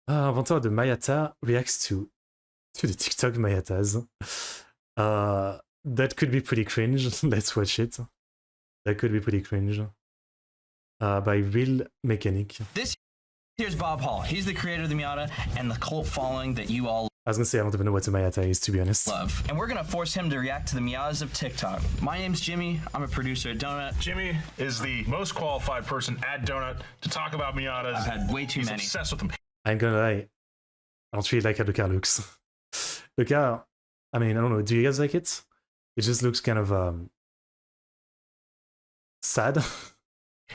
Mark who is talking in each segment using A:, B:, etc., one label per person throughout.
A: Inventor de Miata reacts to the TikTok Miatas. That could be pretty cringe. Let's watch it. That could be pretty cringe. By Real Mechanic.
B: Here's Bob Hall. He's the creator of the Miata and the cult following that you all
A: I was gonna say I don't even know what a Miata is, to be honest.
B: love. And we're gonna force him to react to the Miatas of TikTok. My name's Jimmy. I'm a producer at Donut.
C: Jimmy is the most qualified person at Donut to talk about Miatas.
B: I've had way too
C: He's
B: many.
C: obsessed with them.
A: I ain't gonna lie. I don't really like how the car looks. The car, I mean, I don't know. Do you guys like it? It just looks kind of sad.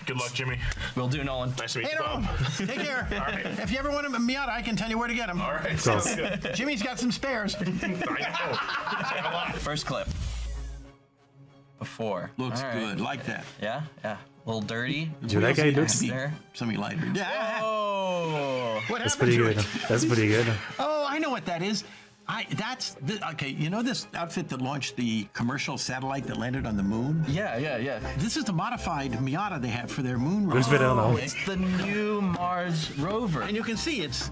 C: Good luck, Jimmy.
B: We'll do, Nolan.
C: Nice to meet
D: Hey,
C: you, Bob.
D: no, take care.
C: All right.
D: If you ever want a Miata, I can tell you where to get them.
C: All right.
A: course.
C: Sounds good.
D: Jimmy's got some spares.
C: I know. A lot.
B: First clip. Before.
D: Looks
B: All right.
D: good, like that.
B: Yeah, yeah. A little dirty.
A: Do you like how it looks?
B: There.
D: Something lighter. Yeah.
B: Oh.
D: What
A: That's
D: happened
A: pretty
D: to
A: good.
D: it?
A: That's pretty good.
D: Oh, I know what that is. Okay, you know this outfit that launched the commercial satellite that landed on the moon?
B: Yeah, yeah, yeah.
D: This is the modified Miata they have for their moon
A: Looks
D: rover.
A: better now.
B: It's the new Mars rover.
D: And you can see it's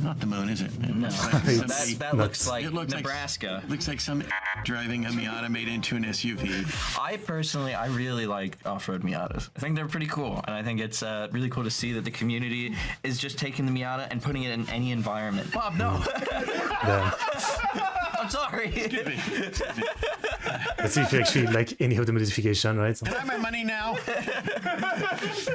D: not the moon, is it?
B: No,
A: It's
B: that looks like
D: It looks
B: Nebraska.
D: looks like some driving a Miata made into an SUV.
B: I really like off-road Miatas. I think they're pretty cool, and I think it's really cool to see that the community is just taking the Miata and putting it in any environment. Bob, no.
A: Yeah.
B: I'm sorry.
A: Let's see if you actually like any of the modification, right?
D: Can I have my money now?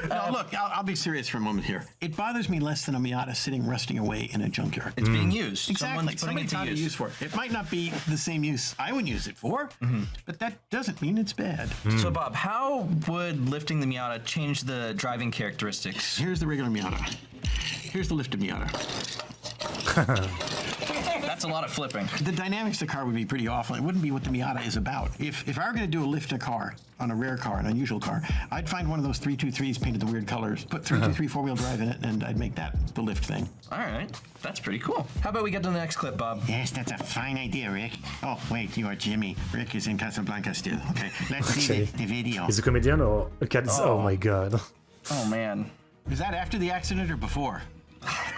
D: No, look, I'll be serious for a moment here. It bothers me less than a Miata sitting rusting away in a junkyard.
B: It's being used.
D: Exactly.
B: Someone's putting it
D: Somebody found a use for it. It might not be the same use I would use it for, but that doesn't mean it's bad.
B: So, Bob, how would lifting the Miata change the driving characteristics?
D: Here's the regular Miata. Here's the lifted Miata.
B: That's a lot of flipping.
D: The dynamics of the car would be pretty awful. It wouldn't be what the Miata is about. If I were going to do a lift in a car, on a rare car, an unusual car, I'd find one of those 323s painted the weird colors, put 323 four-wheel drive in it, and I'd make that the lift thing.
B: All right. That's pretty cool. How about we get to the next clip, Bob?
D: Yes, that's a fine idea, Rick. Oh, wait, you are Jimmy. Rick is in Casablanca still. Okay, let's see the video.
A: Is it a comedian or a cat? Oh my god.
B: Oh, man.
D: Is that after the accident or before?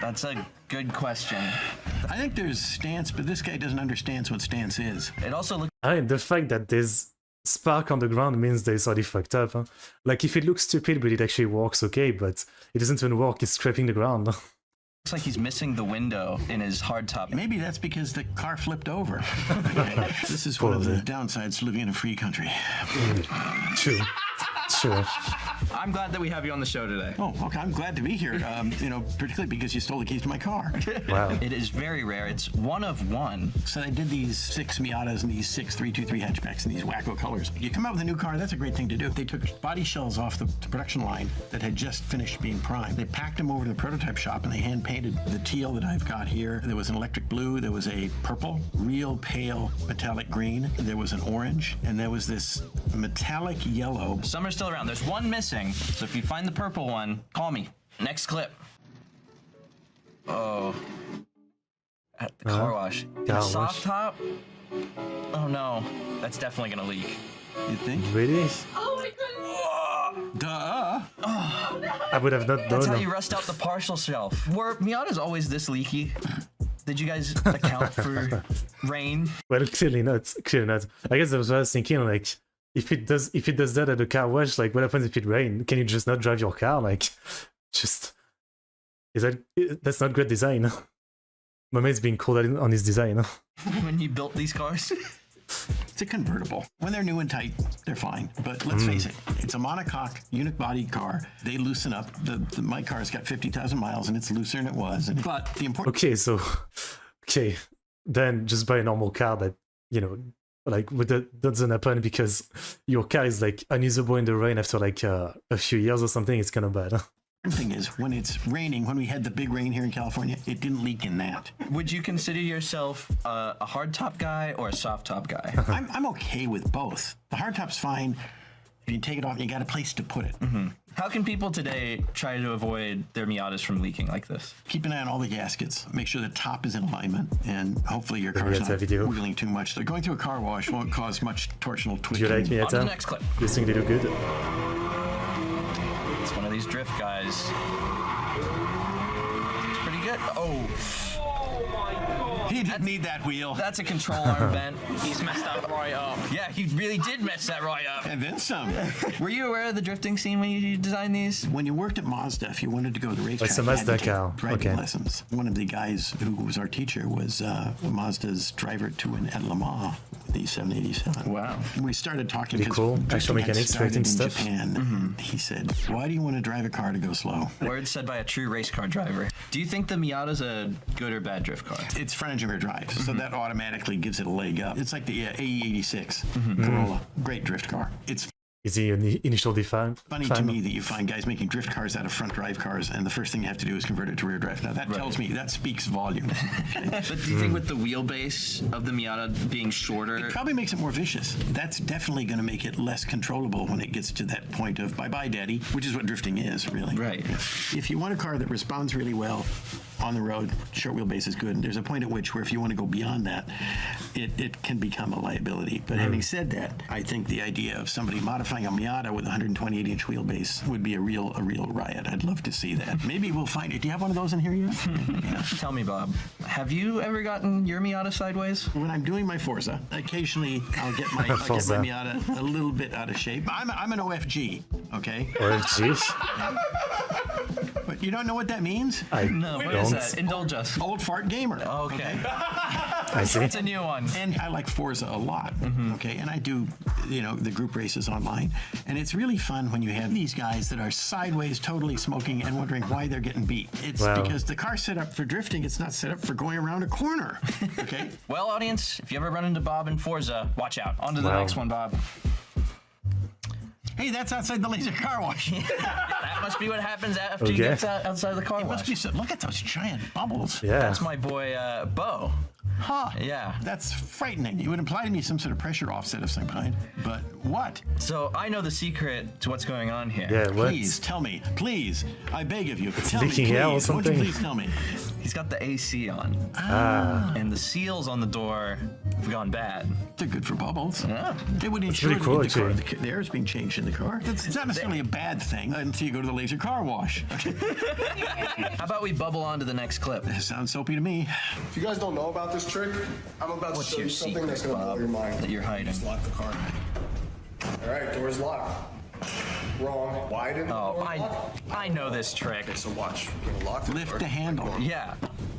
B: That's a good question.
D: I think there's stance, but this guy doesn't understand what stance is.
B: It also looks
A: I mean, the fact that there's spark on the ground means that it's already fucked up. Huh? Like, if it looks stupid, but it actually works okay, but it doesn't even work, it's scraping the ground.
B: like he's missing the window in his hardtop.
D: Maybe that's because the car flipped over. This is one of the downsides to living in a free country.
A: True. Sure.
B: I'm glad that we have you on the show today.
D: Oh, okay. I'm glad to be here. Particularly because you stole the keys to my car.
A: Wow.
B: It is very rare. It's one of one.
D: So they did these 6 Miatas and these 6 323 hatchbacks in these wacko colors. You come out with a new car, that's a great thing to do. They took body shells off the production line that had just finished being primed. They packed them over to the prototype shop and they hand painted the teal that I've got here. There was an electric blue, there was a purple, real pale metallic green, there was an orange, and there was this metallic yellow.
B: Some are still around. There's one missing. So if you find the purple one, call me. Next clip. Oh. At the car wash.
A: Car
B: Soft
A: wash.
B: top? Oh no. That's definitely gonna leak.
D: You think?
A: Really?
E: Oh my goodness.
D: Duh.
A: I would have not
B: That's how
A: known.
B: you rust out the partial shelf. Were Miatas always this leaky? Did you guys account for rain?
A: Well, clearly not. Clearly not. I guess that was what I was thinking. Like, if it does that at the car wash, like, what happens if it rains? Can you just not drive your car? Like, just that's not great design. My mate's being called out on his design.
B: When you built these cars?
D: It's a convertible. When they're new and tight, they're fine. But let's face it, it's a monocoque, unique-bodied car. They loosen up. My car's got 50,000 miles, and it's looser than it was. But the important...
A: Okay, then just buy a normal car that, you know, like, that doesn't happen because your car is, like, unusable in the rain after, like, a few years or something. It's kind of bad.
D: The thing is, when it's raining, when we had the big rain here in California, it didn't leak in that.
B: Would you consider yourself a hardtop guy or a soft top guy?
D: I'm okay with both. The hardtop's fine. If you take it off, you got a place to put it.
B: Mm-hmm. How can people today try to avoid their Miatas from leaking like this?
D: Keep an eye on all the gaskets. Make sure the top is in alignment, and hopefully your car's not wheeling too much. So going through a car wash won't cause much torsional
A: Do you
D: twitching.
A: like
B: On to the
A: Miata?
B: next clip.
A: You think they do good?
B: It's one of these drift guys. It's pretty shit. Oh,
D: He didn't need that wheel.
B: that's a control arm bent.
E: He's messed that right up.
B: Yeah, he really did mess that right up.
D: And then some.
B: Were you aware of the drifting scene when you designed these?
D: When you worked at Mazda, if you wanted to go to the racetrack,
A: It's a
D: you had to
A: Mazda
D: take
A: car.
D: driving
A: Okay.
D: lessons. One of the guys who was our teacher was Mazda's driver to an at Le Mans with the 787.
B: Wow.
D: And we started talking
A: Pretty
D: 'cause
A: cool.
D: drifting
A: Actual
D: had
A: mechanics,
D: started
A: drifting
D: in
A: stuff.
D: Japan. He said, "Why do you want to drive a car to go slow?"
B: Words said by a true race car driver. Do you think the Miata's a good or bad drift car?
D: It's front engine rear drive, so that automatically gives it a leg up. It's like the AE86 Corolla, great drift car. It's
A: Is he an initial define?
D: funny to me that you find guys making drift cars out of front drive cars, and the first thing you have to do is convert it to rear drive. Now that tells me, that speaks volume. Okay?
B: But do you think with the wheelbase of the Miata being shorter?
D: It probably makes it more vicious. That's definitely going to make it less controllable when it gets to that point of bye-bye, daddy, which is what drifting is, really.
B: Right.
D: If you want a car that responds really well on the road, short wheelbase is good. And there's a point at which where if you want to go beyond that, it can become a liability. But having said that, I think the idea of somebody modifying a Miata with a 128-inch wheelbase would be a real riot. I'd love to see that. Maybe we'll find it. Do you have one of those in here yet? Yeah.
B: Tell me, Bob, have you ever gotten your Miata sideways?
D: When I'm doing my Forza, occasionally I'll get my
A: Forza.
D: Miata a little bit out of shape. I'm an OFG, okay?
A: OFG?
D: But you don't know what that means?
A: I
B: No, what
A: don't.
B: is that? Indulge us.
D: Old fart gamer.
B: Okay.
A: I see.
B: It's a new one.
D: And I like Forza a lot, okay? And I do, the group races online. And it's really fun when you have these guys that are sideways, totally smoking and wondering why they're getting beat. It's
A: Wow.
D: because the car's set up for drifting. It's not set up for going around a corner, okay?
B: Well, audience, if you ever run into Bob in Forza, watch out. On to the
A: Wow.
B: next one, Bob.
D: Hey, that's outside the laser car wash.
B: That must be what happens after you
A: Okay.
B: get outside the car
D: It
B: wash.
D: must be so. Look at those giant bubbles.
A: Yeah.
B: That's my boy, Bo.
D: Huh.
B: Yeah.
D: That's frightening. It would imply to me some sort of pressure offset of some kind. But what?
B: So I know the secret to what's going on here.
A: Yeah, what?
D: Please tell me. Please. I beg of you. Tell me,
A: leaking
D: please.
A: air or
D: Won't you
A: something?
D: please tell me?
B: He's got the AC on. And the seals on the door have gone bad.
D: They're good for bubbles.
B: Yeah.
D: They would ensure
A: pretty cool,
D: that the, car,
A: actually.
D: the air is being changed in the car. It's not necessarily a bad thing until you go to the laser car wash.
B: How about we bubble on to the next clip?
D: It sounds soapy to me.
F: If you guys don't know about this trick, I'm about
B: What's
F: to show
B: your
F: you something
B: secret,
F: that's gonna blow
B: Bob,
F: your mind.
B: that you're hiding?
F: Just lock the car. All right, door's locked. Wrong. Why didn't the
B: Oh,
F: door lock?
B: I know this trick.
F: Okay, so watch. You're gonna lock the
D: Lift
F: door.
D: the handle.
B: Yeah.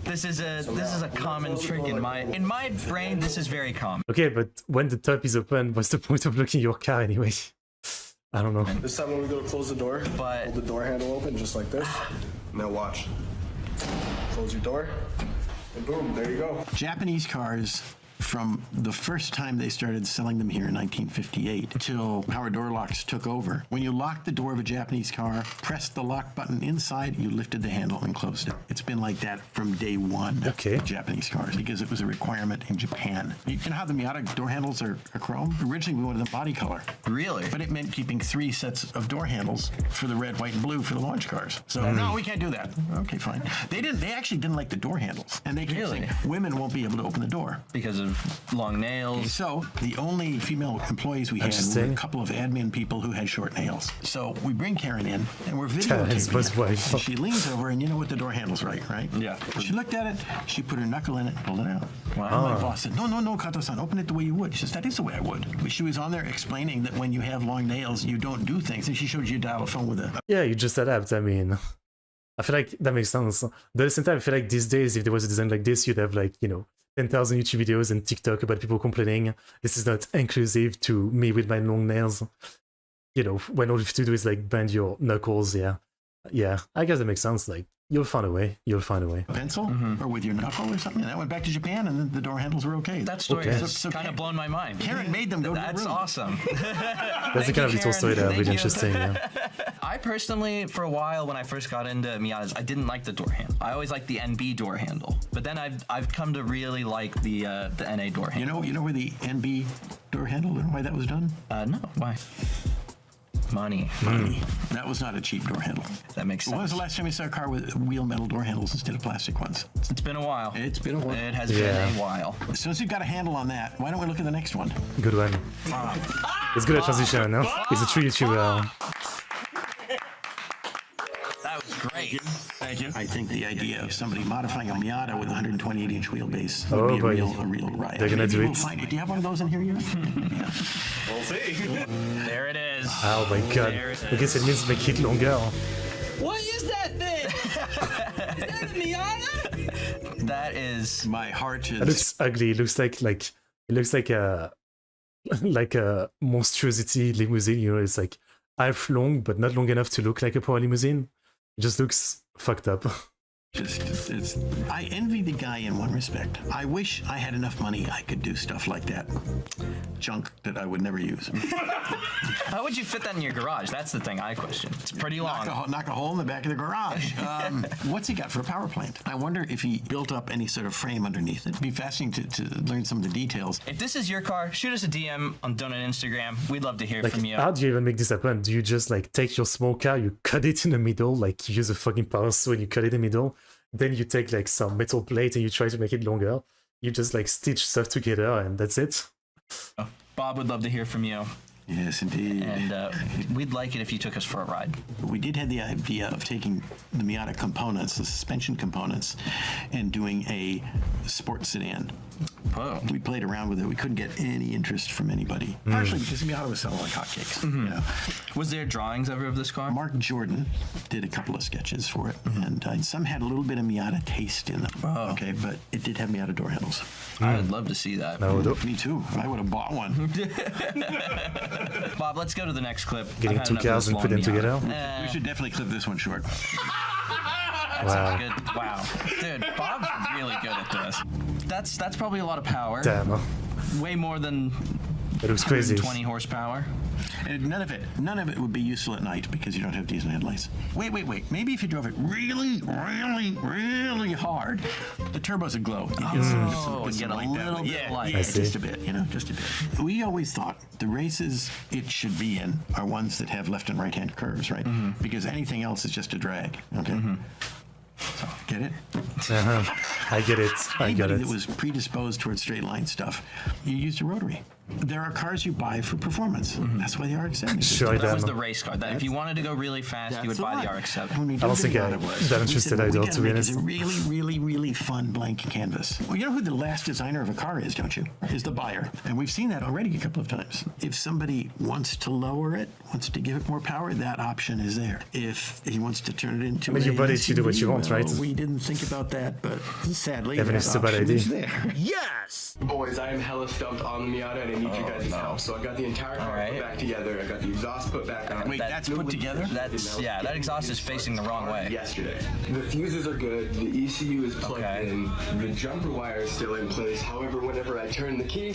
B: This is a common trick in my brain. This is very common.
A: Okay, but when the top is open, what's the point of locking your car anyway? I don't know.
F: This time when we go to close the door,
B: But-
F: hold the door handle open just like this. Now watch. Close your door, and boom, there you go.
D: Japanese cars, from the first time they started selling them here in 1958 till power door locks took over. When you locked the door of a Japanese car, pressed the lock button inside, you lifted the handle and closed it. It's been like that from day one
A: Okay.
D: of Japanese cars because it was a requirement in Japan. You know how the Miata door handles are chrome? Originally, we wanted them body color.
B: Really?
D: But it meant keeping 3 sets of door handles for the red, white, and blue for the launch cars. So no, we can't do that. Okay, fine. They actually didn't like the door handles, and they kept
B: Really?
D: saying women won't be able to open the door.
B: Because of long nails.
D: So the only female employees we had were
A: Interesting.
D: a couple of admin people who had short nails. So we bring Karen in, and we're
A: Karen's
D: videotaping
A: boss
D: it.
A: wife.
D: And she leans over, and you know what the door handle's right?
B: Yeah.
D: She looked at it, she put her knuckle in it, pulled it out.
B: Wow.
D: And my boss said, no, Kato-san, open it the way you would. She says, that is the way I would. But she was on there explaining that when you have long nails, you don't do things. And she showed you dial a phone with a
A: Yeah, you just adapt. I mean, I feel like that makes sense. But at the same time, I feel like these days, if there was a design like this, you'd have 10,000 YouTube videos and TikTok about people complaining this is not inclusive to me with my long nails. When all you have to do is bend your knuckles. Yeah, I guess that makes sense. You'll find a way.
D: pencil or with your knuckle or something. And that went back to Japan, and then the door handles were okay.
B: That story
A: Okay.
B: has
D: So
B: kind of blown my mind.
D: Karen made them go to the
B: That's
D: room.
B: awesome.
A: That's the kind of little story that
B: Thank
A: really
B: you.
A: interesting. Yeah.
B: I personally, for a while, when I first got into Miatas, I didn't like the door handle. I always liked the NB door handle, but then I've come to really like the NA door handle.
D: You know where the NB door handle, you know why that was done?
B: No, why? Money.
D: That was not a cheap door handle.
B: That makes
D: When was
B: sense.
D: the last time you saw a car with wheel metal door handles instead of plastic ones?
B: It's been a while.
D: It's been a while.
B: It has
A: Yeah.
B: been a while.
D: As soon as you've got a handle on that, why don't we look at the next one?
A: Good one. It's good at transition, no? It's a true YouTuber.
B: That was great.
D: Thank you. I think the idea of somebody modifying a Miata with a 128-inch wheelbase
A: Oh,
D: would be
A: boy.
D: a real riot.
A: They're gonna
D: Maybe
A: do
D: we'll
A: it.
D: find it. Do you have one of those in here yet? Yeah.
F: We'll see.
B: There it is.
A: Oh my god.
B: There it
A: Okay, ça means make it longer.
E: What is that thing? Is that a Miata?
B: That is.
D: My heart is.
A: It looks ugly. It looks like a monstrosity limousine. You know, it's like half long, but not long enough to look like a power limousine. It just looks fucked up.
D: I envy the guy in one respect. I wish I had enough money I could do stuff like that. Junk that I would never use.
B: How would you fit that in your garage? That's the thing I question. It's pretty long.
D: Knock a hole in the back of the garage. What's he got for a power plant? I wonder if he built up any sort of frame underneath it. It'd be fascinating to learn some of the details.
B: If this is your car, shoot us a DM on Donut Instagram. We'd love to hear
A: Like,
B: from you.
A: how do you even make this happen? Do you just like take your small car, you cut it in the middle, like you use a fucking power saw and you cut it in the middle, then you take like some metal plate and you try to make it longer. You just like stitch stuff together and that's it.
B: Bob would love to hear from you.
D: Yes, indeed.
B: And we'd like it if you took us for a ride.
D: We did have the idea of taking the Miata components, the suspension components, and doing a sports sedan.
B: Whoa.
D: We played around with it. We couldn't get any interest from anybody. Partially because Miata was selling like hotcakes. You know.
B: Was there drawings ever of this car?
D: Mark Jordan did a couple of sketches for it, and some had a little bit of Miata taste in them.
B: Oh.
D: Okay, but it did have Miata door handles.
B: I would love to see that.
A: No,
D: Me too. I would have bought one.
B: Bob, let's go to the next clip.
A: Getting
B: I've had
A: two
B: enough of
A: cars
B: this
A: and put
B: long
A: them
B: Miata.
A: together?
D: We should definitely clip this one short.
A: Wow.
B: Good. Wow. Dude, Bob's really good at this. That's probably a lot of power.
A: Damn.
B: Way more than
A: It looks crazy.
B: 20 horsepower.
D: And none of it would be useful at night because you don't have diesel headlights. Wait. Maybe if you drove it really, really, really hard, the turbos would glow. You get some
B: get a
D: light that
B: little
D: way.
B: bit of light.
D: Yeah,
A: I see.
D: just a bit, just a bit. We always thought the races it should be in are ones that have left and right hand curves, right? Because anything else is just a drag. Okay. So, get it?
A: I get it. I get
D: Anybody
A: it.
D: that was predisposed towards straight line stuff, you used a rotary. There are cars you buy for performance. That's why the RX-7 is
A: Sure, I
B: That was
A: am.
B: the race car. That if you wanted to go really fast, you would buy the RX-7.
D: When we
A: I
D: did
A: don't
D: the
A: think
D: Miata
A: I'm
D: was,
A: that
D: we
A: interested
D: said, what we
A: either,
D: gotta
A: to be
D: make is
A: honest.
D: a really, really, really fun blank canvas. Well, you know who the last designer of a car is, don't you? Is the buyer. And we've seen that already a couple of times. If somebody wants to lower it, wants to give it more power, that option is there. If he wants to turn it into
A: mean, you
D: a
A: bought it, you do what you
D: SUV,
A: want, right?
D: We didn't think about that, but sadly,
A: Even if
D: that
A: it's a bad
D: option
A: idea.
D: is there.
E: Yes!
F: Boys, I am hella stumped on the Miata and I need you guys' help. So I got the entire car
B: Alright.
F: put back together. I got the exhaust put back on.
D: Wait, that's put together?
B: That exhaust is facing the wrong way.
F: Yesterday. The fuses are good. The ECU is plugged
B: Okay.
F: in. The jumper wire is still in place. However, whenever I turn the key,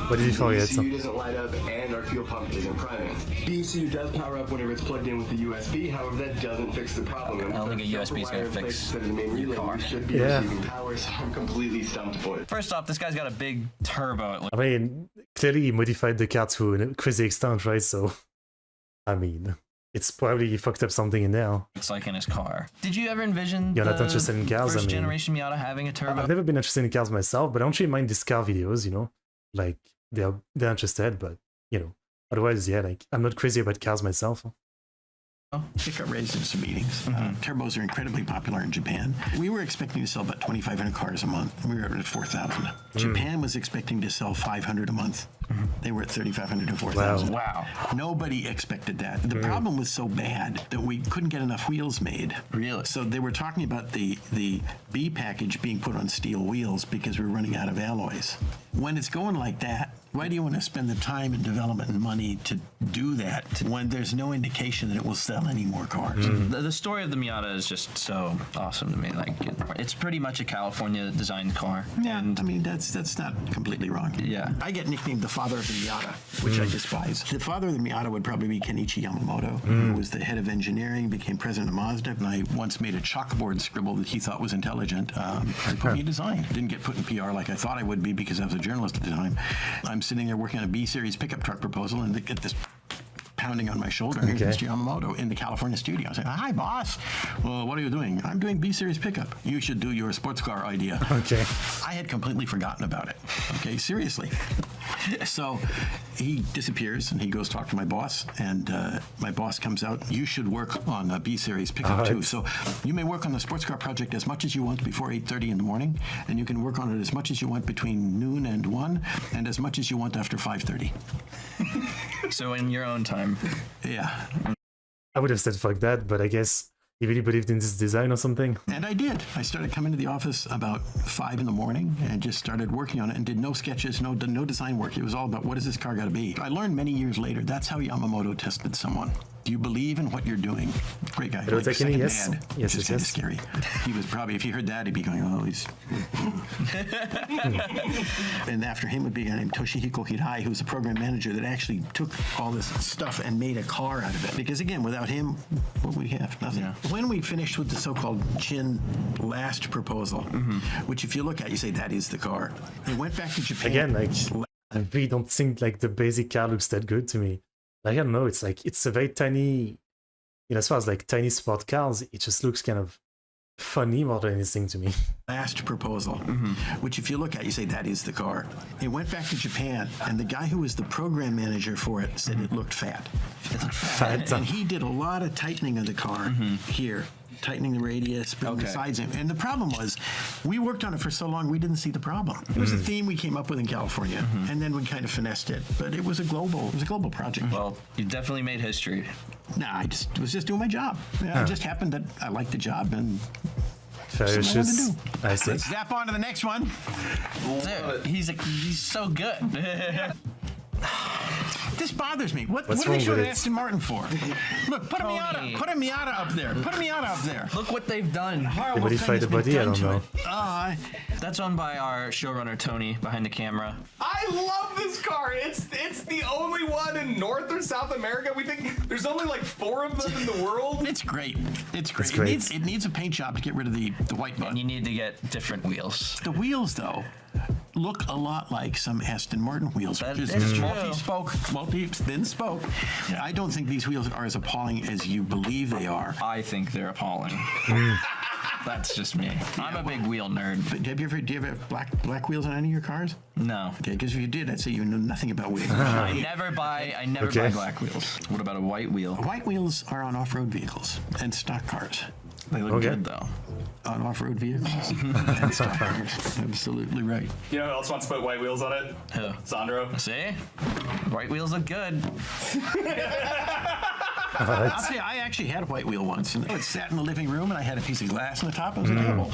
A: What did you
F: the
A: forget?
F: ECU doesn't light up and our fuel pump isn't priming. The ECU does power up whenever it's plugged in with the USB. However, that doesn't fix the problem. And
B: I don't
F: with
B: think a
F: our
B: USB is
F: jumper
B: gonna
F: wire in place
B: fix
F: instead of the main
B: your
F: relay,
B: car.
F: we should be
A: Yeah.
F: receiving power. So I'm completely stumped for it.
B: First off, this guy's got a big turbo. It looks
A: I mean, clearly he modified the car to a crazy extent, right? So, I mean, it's probably he fucked up something in there.
B: like in his car. Did you ever envision
A: You're not
B: the
A: interested in cars, I
B: first
A: mean.
B: generation Miata having a turbo?
A: I've never been interested in cars myself, but I don't really mind these car videos, you know? Like, they're interested, but, you know, otherwise, yeah, like, I'm not crazy about cars myself.
D: It got raised in some meetings. Turbos are incredibly popular in Japan. We were expecting to sell about 2,500 cars a month. We were at 4,000. Japan was expecting to sell 500 a month. They were at 3,500 and 4,000.
B: Wow.
D: Nobody expected that. The problem was so bad that we couldn't get enough wheels made.
B: Really?
D: So they were talking about the B package being put on steel wheels because we're running out of alloys. When it's going like that, why do you want to spend the time and development and money to do that when there's no indication that it will sell any more cars?
B: The story of the Miata is just so awesome to me. Like, it's pretty much a California designed car.
D: Yeah, I mean, that's not completely wrong.
B: Yeah.
D: I get nicknamed the father of the Miata, which I despise. The father of the Miata would probably be Kenichi Yamamoto, who was the head of engineering, became president of Mazda, and I once made a chalkboard scribble that he thought was intelligent. He put me in design. Didn't get put in PR like I thought I would be because I was a journalist at the time. I'm sitting there working on a B-series pickup truck proposal and get this pounding on my shoulder. Here's
A: Okay.
D: Mr. Yamamoto in the California studio. I said, "Hi, boss. Well, what are you doing?" "I'm doing B-series pickup." "You should do your sports car idea."
A: Okay.
D: I had completely forgotten about it. Okay, seriously. So he disappears and he goes talk to my boss, and my boss comes out. You should work on a B series pickup too. So you may work on the sports car project as much as you want before 8:30 in the morning, and you can work on it as much as you want between noon and 1, and as much as you want after 5:30.
B: So in your own time.
D: Yeah.
A: I would have said fuck that, but I guess he really believed in this design or something.
D: And I did. I started coming to the office about 5 in the morning and just started working on it and did no sketches, no design work. It was all about what does this car got to be. I learned many years later that's how Yamamoto tested someone. Do you believe in what you're doing? Great guy.
A: Like second
D: yes.
A: dad,
D: Yes,
A: yes,
D: kind of
A: yes.
D: scary. He was probably, if he heard that, he'd be going, oh, he's... And after him would be a guy named Toshihiko Hirai, who was the program manager that actually took all this stuff and made a car out of it. Because again, without him, what would we have? Nothing.
B: Yeah.
D: When we finished with the so-called Chin last proposal, which if you look at, you say, that is the car. It went back to Japan.
A: Again, like, I really don't think like the basic car looks that good to me. Like, I don't know, it's like, it's a very tiny, as far as like tiny sport cars, it just looks kind of funny more than anything to me.
D: Last proposal, which if you look at, you say, that is the car. It went back to Japan, and the guy who was the program manager for it said it looked fat.
A: Fat.
D: And he did a lot of tightening of the car here. Tightening the radius, bringing the sides in. And the problem was, we worked on it for so long, we didn't see the problem. It was a theme we came up with in California, and then we kind of finessed it. But it was a global project.
B: Well, you definitely made history.
D: Nah, I was just doing my job. Yeah, It just happened that I liked the job, and
A: Ferocious. I see.
D: let's zap on to the next one.
B: Dude, he's so good.
D: This bothers me. What
A: What's
D: do they
A: wrong
D: show
A: with
D: the
A: it?
D: Aston Martin for? Look, put a
B: Tony.
D: Miata. Put a Miata up there. Put a Miata up there.
B: Look what they've done.
D: Horrible
A: modify
D: thing
A: the
D: has been
A: body? I
D: done
A: don't
D: to
A: know.
D: it.
B: That's owned by our showrunner Tony behind the camera.
G: I love this car. It's the only one in North or South America. We think there's only like 4 of them in the world.
D: It's great. It's great.
A: great.
D: It needs a paint job to get rid of the white
B: And
D: bud.
B: you need to get different wheels.
D: The wheels, though, look a lot like some Aston Martin wheels,
B: That
D: which
B: is
D: is
B: true.
D: multi-thin spoke. I don't think these wheels are as appalling as you believe they are.
B: I think they're appalling. That's just me. I'm a big wheel nerd.
D: But do you ever have black wheels on any of your cars?
B: No.
D: Okay, because if you did, I'd say you know nothing about wheels.
B: I never buy
A: Okay.
B: buy black wheels. What about a white wheel?
D: White wheels are on off-road vehicles and stock cars.
B: They look
A: Okay.
B: good though.
D: On off-road vehicles and stock cars. Absolutely right.
G: You know who else wants to put white wheels on it?
B: Who?
G: Sandro.
B: See? White wheels look good.
D: I'll tell you, I actually had a white wheel once, and it sat in the living room, and I had a piece of glass on the top. It was a table.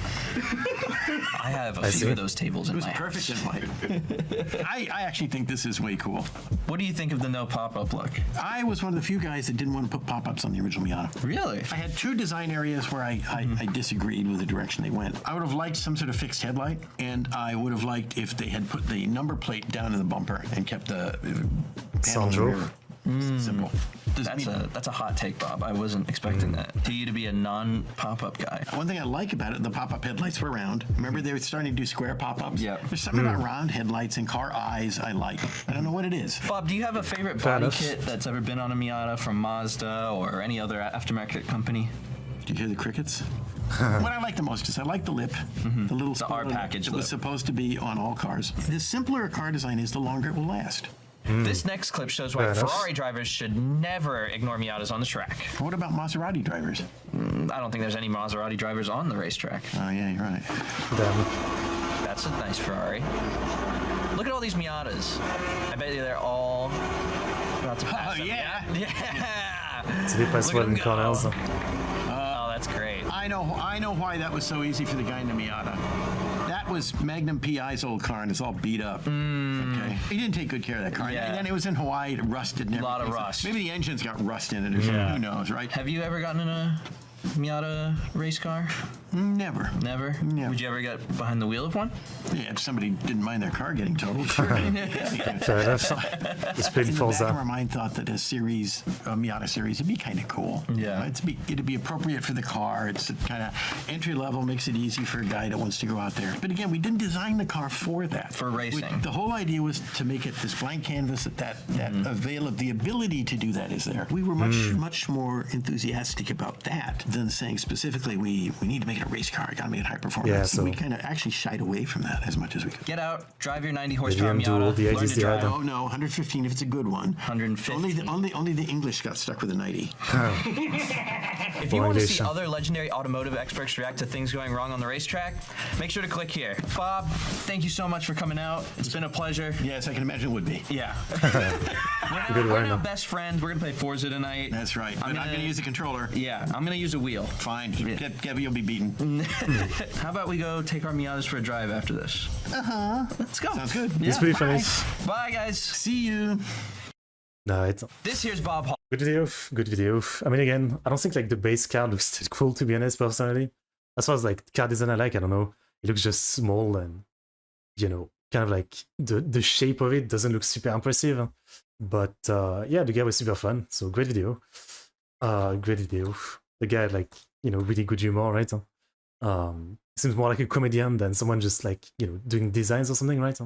B: I have a
A: I
B: few
A: see.
B: of those tables in
D: It was
B: my
D: perfect in
B: house.
D: white. I actually think this is way cool.
B: What do you think of the no pop-up look?
D: I was one of the few guys that didn't want to put pop-ups on the original Miata.
B: Really?
D: I had 2 design areas where I disagreed with the direction they went. I would have liked some sort of fixed headlight, and I would have liked if they had put the number plate down in the bumper and kept the panel in the
A: Sandro.
D: rear. Simple.
B: That's a hot take, Bob. I wasn't expecting that. To you to be a non-pop-up guy.
D: One thing I like about it, the pop-up headlights were round. Remember they were starting to do square pop-ups?
B: Yeah.
D: There's something about round headlights and car eyes I like. I don't know what it is.
B: Bob, do you have a favorite
A: Fair
B: body
A: enough.
B: kit that's ever been on a Miata from Mazda or any other aftermarket company?
D: Did you hear the crickets? What I like the most is I like the lip, the little
B: The R
D: spoiler
B: package
D: that was
B: lip.
D: supposed to be on all cars. The simpler a car design is, the longer it will last.
B: This next clip shows why
A: Fair enough.
B: Ferrari drivers should never ignore Miatas on the track.
D: What about Maserati drivers?
B: I don't think there's any Maserati drivers on the racetrack.
D: Oh yeah, you're right.
A: Damn.
B: That's a nice Ferrari. Look at all these Miatas. I bet you they're all about to pass. them.
D: yeah.
B: Yeah.
A: So they pass
B: Look
A: well
B: at
A: in
B: them
A: corners.
B: go. Oh, that's great.
D: I know why that was so easy for the guy in the Miata. That was Magnum PI's old car, and it's all beat up. Okay, he didn't take good care of that car.
B: Yeah.
D: And then it was in Hawaii, it rusted. And
B: A lot of
D: everything.
B: rust.
D: Maybe the engine's got rust in it, or something. Who knows, right?
B: Have you ever gotten in a Miata race car?
D: Never.
B: Never?
D: Never.
B: Would you ever get behind the wheel of one?
D: Yeah, if somebody didn't mind their car getting totaled, sure.
A: Fair enough. It's pretty
D: In the back of our
A: Forza.
D: mind, thought that a Miata series, would be kind of cool.
B: Yeah.
D: It'd be appropriate for the car. It's kind of entry level, makes it easy for a guy that wants to go out there. But again, we didn't design the car for that.
B: For racing.
D: The whole idea was to make it this blank canvas that the ability to do that is there. We were much more enthusiastic about that than saying specifically we need to make it a race car. I got to make it high performance.
A: Yeah,
D: So
A: so-
D: we kind of actually shied away from that as much as we could.
B: Get out, drive your 90 horsepower
A: undo all
B: Miata,
A: the
B: learn
A: ideas
B: to
A: they had.
B: drive.
D: Oh no, 115 if it's a good one.
B: 150.
D: Only the English got stuck with a 90.
B: If you want to see
A: Foundation.
B: other legendary automotive experts react to things going wrong on the racetrack, make sure to click here. Bob, thank you so much for coming out. It's been a pleasure.
D: Yes, I can imagine it would be.
B: Yeah.
A: Good
B: we're
A: one,
B: now
A: though.
B: best friends. We're gonna play Forza tonight.
D: That's right. But I'm going to use the controller.
B: Yeah, I'm gonna use a wheel.
D: Fine. Gabby, you'll be beaten.
B: How about we go take our Miatas for a drive after this? Let's go.
D: Sounds good.
A: It's pretty funny.
B: Bye, guys.
D: See you.
A: No, it's
B: This here's Bob Hall.
A: good video. Good video. I mean, again, I don't think like the base car looks that cool, to be honest, personally. As far as like car design I like, I don't know. It looks just small and, you know, kind of like the shape of it doesn't look super impressive. But yeah, the guy was super fun. So great video. Great video. The guy had like, you know, really good humor, right? Seems more like a comedian than someone just like, you know, doing designs or something, right?